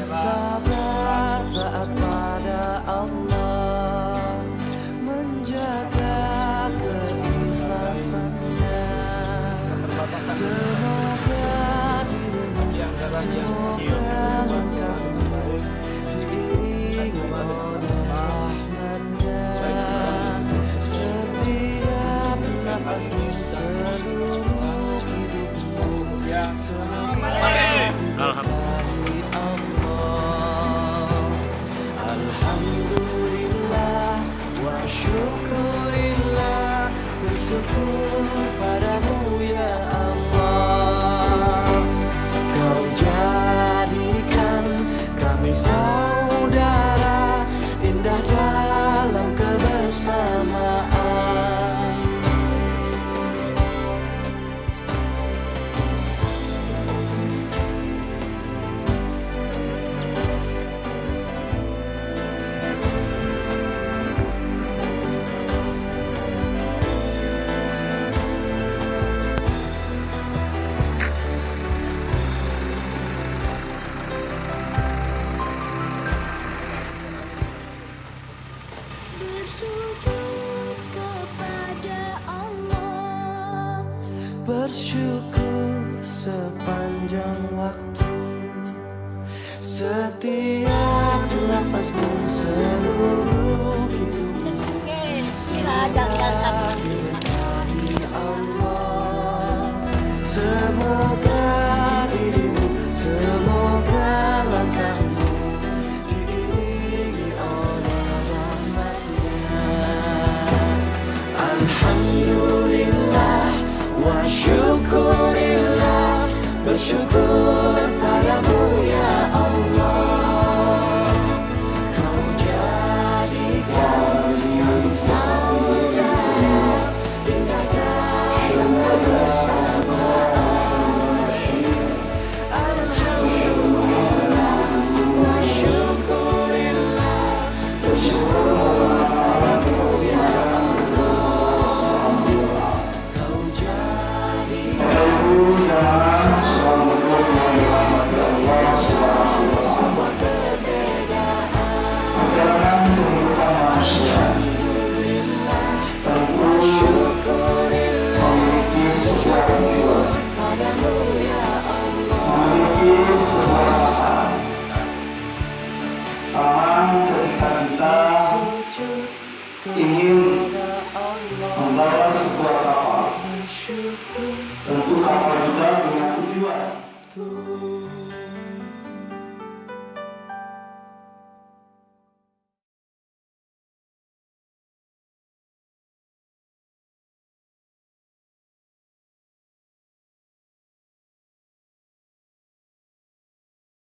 bersabar taat pada Allah, menjaga keikhlasannya. Semoga dirimu, semoga langkahmu diiringi oleh rahmatnya. Setiap nafasmu, seluruh hidupmu, semoga dari Allah. Alhamdulillah wa syukurillah, bersyukur padamu ya Allah. Kau jadikan kami saudara, indah dalam kebersamaan. Bersujud kepada Allah, Bersyukur sepanjang waktu, setiap nafasmu, seluruh hidupmu, semoga diberkahi Allah. Semoga dirimu, semoga langkahmu diiringi oleh rahmatnya. Alhamdulillah wa syukurillah, bersyukur padamu ya Allah. Kau jadikan kami saudara, indah dalam kebersamaan. Alhamdulillah wa syukurillah, bersyukur padamu ya Allah. Kau jadikan kami semua perbedaan. Alhamdulillah wa syukurillah, bersyukur padamu ya Allah. Sama ketika kita Sujud ingin kepada Allah, membawa sebuah kapal, bersyukur tentu kapal juga punya tujuan. Tuhan.